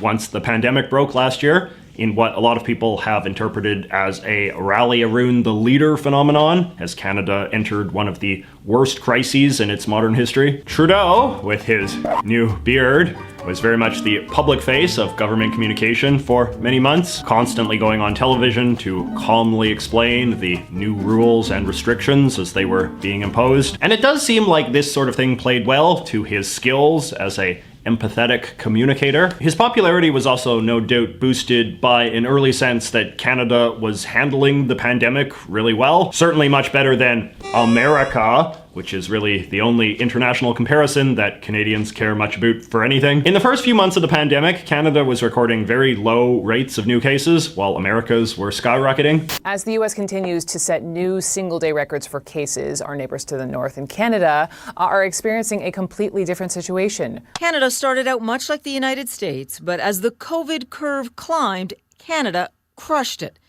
once the pandemic broke last year, in what a lot of people have interpreted as a rally around the leader phenomenon, as Canada entered one of the worst crises in its modern history. Trudeau, with his new beard, was very much the public face of government communication for many months, constantly going on television to calmly explain the new rules and restrictions as they were being imposed. And it does seem like this sort of thing played well to his skills as a empathetic communicator. His popularity was also no doubt boosted by an early sense that Canada was handling the pandemic really well. Certainly much better than America, which is really the only international comparison that Canadians care much about for anything. In the first few months of the pandemic, Canada was recording very low rates of new cases, while America's were skyrocketing. As the U.S. continues to set new single-day records for cases, our neighbors to the north in Canada are experiencing a completely different situation. Canada started out much like the United States, but as the COVID curve climbed, Canada crushed it.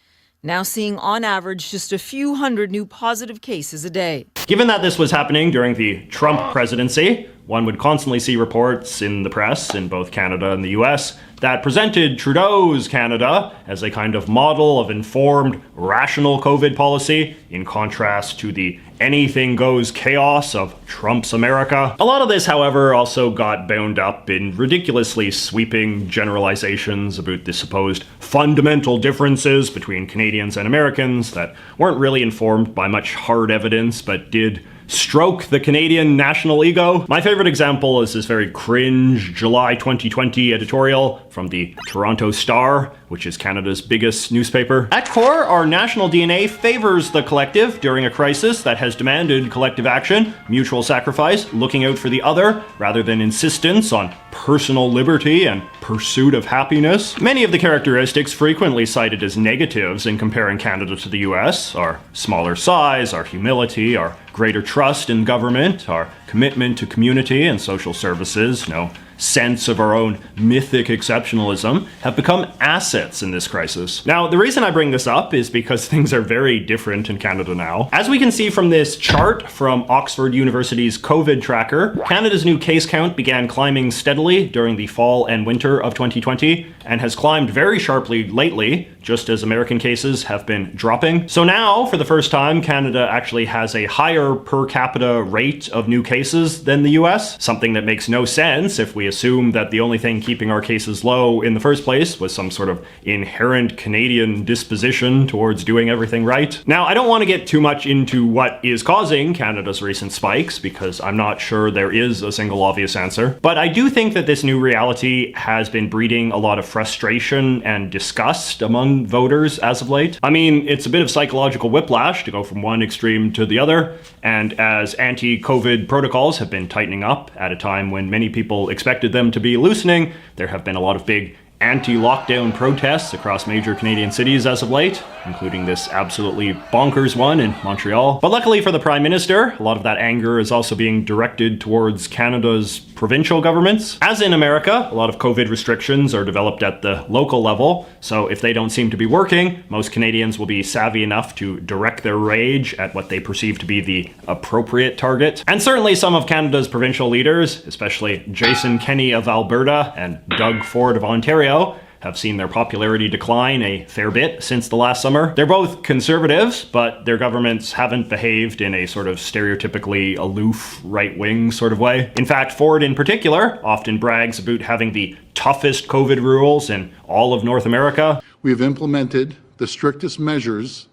Now seeing on average just a few hundred new positive cases a day. Given that this was happening during the Trump presidency, one would constantly see reports in the press in both Canada and the US that presented Trudeau's Canada as a kind of model of informed, rational COVID policy, in contrast to the anything-goes chaos of Trump's America. A lot of this, however, also got bound up in ridiculously sweeping generalizations about the supposed fundamental differences between Canadians and Americans that weren't really informed by much hard evidence, but did stroke the Canadian national ego. My favorite example is this very cringe July 2020 editorial from the Toronto Star, which is Canada's biggest newspaper. At core, our national DNA favors the collective during a crisis that has demanded collective action, mutual sacrifice, looking out for the other, rather than insistence on personal liberty and pursuit of happiness. Many of the characteristics frequently cited as negatives in comparing Canada to the US, our smaller size, our humility, our greater trust in government, our commitment to community and social services, no sense of our own mythic exceptionalism, have become assets in this crisis. Now, the reason I bring this up is because things are very different in Canada now. As we can see from this chart from Oxford University's COVID tracker, Canada's new case count began climbing steadily during the fall and winter of 2020 and has climbed very sharply lately, just as American cases have been dropping. So now, for the first time, Canada actually has a higher per capita rate of new cases than the US, something that makes no sense if we assume that the only thing keeping our cases low in the first place was some sort of inherent Canadian disposition towards doing everything right. Now, I don't want to get too much into what is causing Canada's recent spikes, because I'm not sure there is a single obvious answer, but I do think that this new reality has been breeding a lot of frustration and disgust among voters as of late. I mean, it's a bit of psychological whiplash to go from one extreme to the other, and as anti-COVID protocols have been tightening up at a time when many people expected them to be loosening, there have been a lot of big anti-lockdown protests across major Canadian cities as of late, including this absolutely bonkers one in Montreal. But luckily for the Prime Minister, a lot of that anger is also being directed towards Canada's provincial governments. As in America, a lot of COVID restrictions are developed at the local level, so if they don't seem to be working, most Canadians will be savvy enough to direct their rage at what they perceive to be the appropriate target. And certainly some of Canada's provincial leaders, especially Jason Kenney of Alberta and Doug Ford of Ontario, have seen their popularity decline a fair bit since the last summer. They're both conservatives, but their governments haven't behaved in a sort of stereotypically aloof right-wing sort of way. In fact, Ford in particular often brags about having the toughest COVID rules in all of North America. We have implemented the strictest measures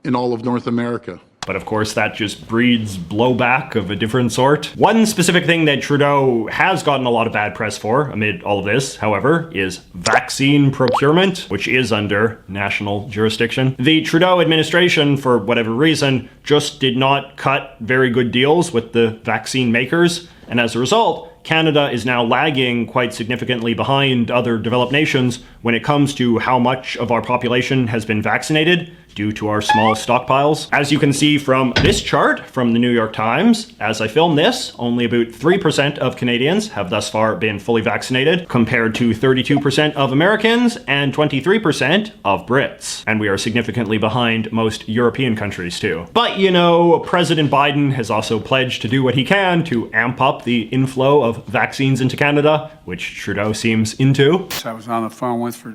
in all of North America. But of course, that just breeds blowback of a different sort. One specific thing that Trudeau has gotten a lot of bad press for amid all of this, however, is vaccine procurement, which is under national jurisdiction. The Trudeau administration, for whatever reason, just did not cut very good deals with the vaccine makers, and as a result, Canada is now lagging quite significantly behind other developed nations when it comes to how much of our population has been vaccinated due to our small stockpiles. As you can see from this chart from the New York Times, as I film this, only about 3% of Canadians have thus far been fully vaccinated, compared to 32% of Americans and 23% of Brits. And we are significantly behind most European countries too. But you know, President Biden has also pledged to do what he can to amp up the inflow of of vaccines into Canada, which Trudeau seems into. I was on the phone with for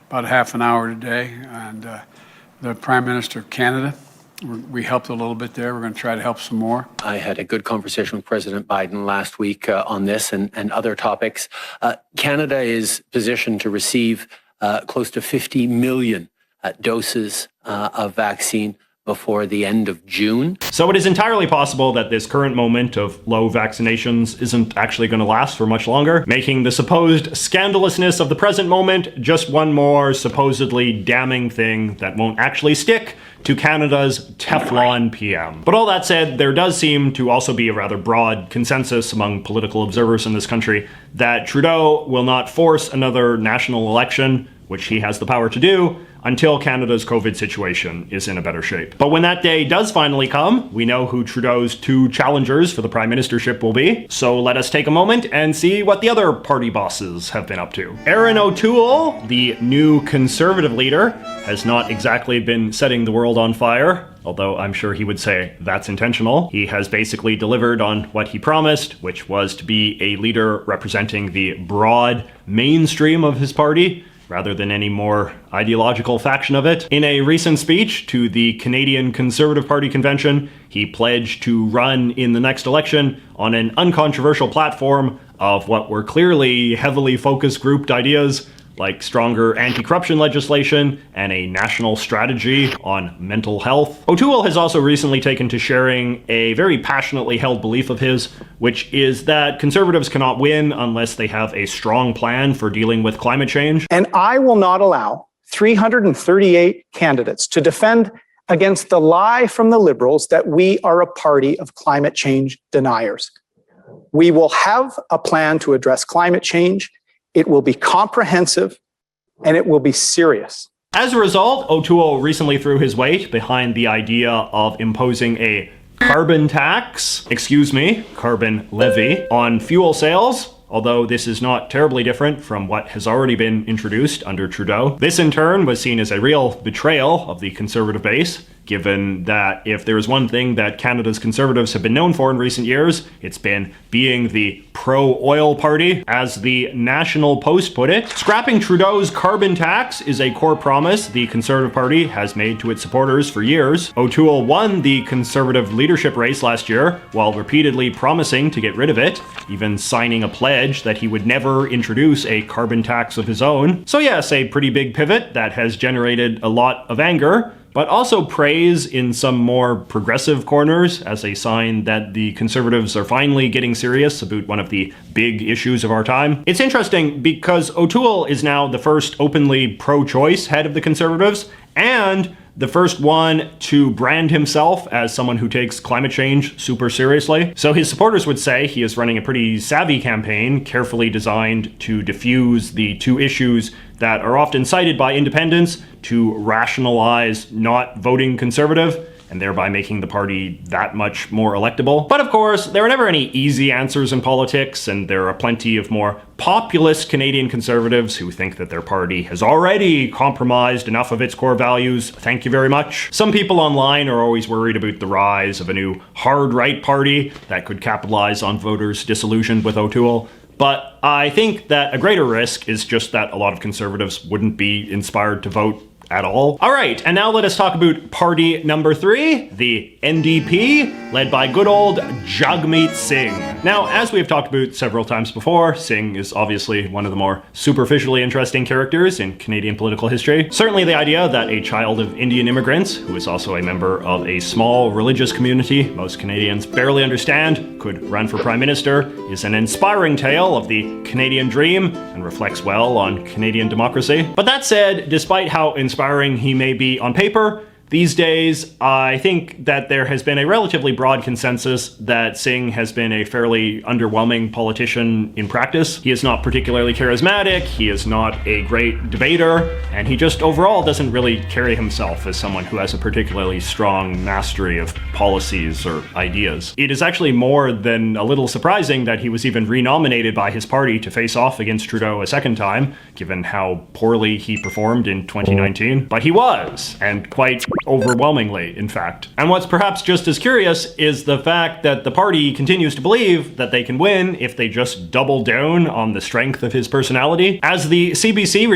about half an hour today, and the Prime Minister of Canada, we helped a little bit there. We're going to try to help some more. I had a good conversation with President Biden last week on this and other topics. Canada is positioned to receive close to 50 million doses of vaccine before the end of June. So it is entirely possible that this current moment of low vaccinations isn't actually going to last for much longer, making the supposed scandalousness of the present moment just one more supposedly damning thing that won't actually stick to Canada's Teflon PM. But all that said, there does seem to also be a rather broad consensus among political observers in this country that Trudeau will not force another national election, which he has the power to do, until Canada's COVID situation is in a better shape. But when that day does finally come, we know who Trudeau's two challengers for the prime ministership will be. So let us take a moment and see what the other party bosses have been up to. Erin O'Toole, the new Conservative leader, has not exactly been setting the world on fire, although I'm sure he would say that's intentional. He has basically delivered on what he promised, which was to be a leader representing the broad mainstream of his party, rather than any more ideological faction of it. In a recent speech to the Canadian Conservative Party convention, he pledged to run in the next election on an uncontroversial platform of what were clearly heavily focus grouped ideas like stronger anti-corruption legislation and a national strategy on mental health. O'Toole has also recently taken to sharing a very passionately held belief of his, which is that Conservatives cannot win unless they have a strong plan for dealing with climate change. And I will not allow 338 candidates to defend against the lie from the Liberals that we are a party of climate change deniers. We will have a plan to address climate change. It will be comprehensive, and it will be serious. As a result, O'Toole recently threw his weight behind the idea of imposing a carbon levy on fuel sales, although this is not terribly different from what has already been introduced under Trudeau. This in turn was seen as a real betrayal of the Conservative base, given that if there is one thing that Canada's Conservatives have been known for in recent years, it's been being the pro-oil party. As the National Post put it, scrapping Trudeau's carbon tax is a core promise the Conservative Party has made to its supporters for years. O'Toole won the Conservative leadership race last year while repeatedly promising to get rid of it, even signing a pledge that he would never introduce a carbon tax of his own. So yes, a pretty big pivot that has generated a lot of anger, but also praise in some more progressive corners as a sign that the Conservatives are finally getting serious about one of the big issues of our time. It's interesting because O'Toole is now the first openly pro-choice head of the Conservatives and the first one to brand himself as someone who takes climate change super seriously. So his supporters would say he is running a pretty savvy campaign, carefully designed to diffuse the two issues that are often cited by independents to rationalize not voting Conservative, and thereby making the party that much more electable. But of course, there are never any easy answers in politics, and there are plenty of more populist Canadian Conservatives who think that their party has already compromised enough of its core values. Thank you very much. Some people online are always worried about the rise of a new hard right party that could capitalize on voters disillusioned with O'Toole. But I think that a greater risk is just that a lot of Conservatives wouldn't be inspired to vote at all. All right, and now let us talk about party number 3, the NDP, led by good old Jagmeet Singh. Now, as we have talked about several times before, Singh is obviously one of the more superficially interesting characters in Canadian political history. Certainly the idea that a child of Indian immigrants, who is also a member of a small religious community most Canadians barely understand, could run for Prime Minister is an inspiring tale of the Canadian dream and reflects well on Canadian democracy. But that said, despite how inspiring he may be on paper, these days, I think that there has been a relatively broad consensus that Singh has been a fairly underwhelming politician in practice. He is not particularly charismatic, he is not a great debater, and he just overall doesn't really carry himself as someone who has a particularly strong mastery of policies or ideas. It is actually more than a little surprising that he was even renominated by his party to face off against Trudeau a second time, given how poorly he performed in 2019. But he was, and quite overwhelmingly, in fact. And what's perhaps just as curious is the fact that the party continues to believe that they can win if they just double down on the strength of his personality. As the CBC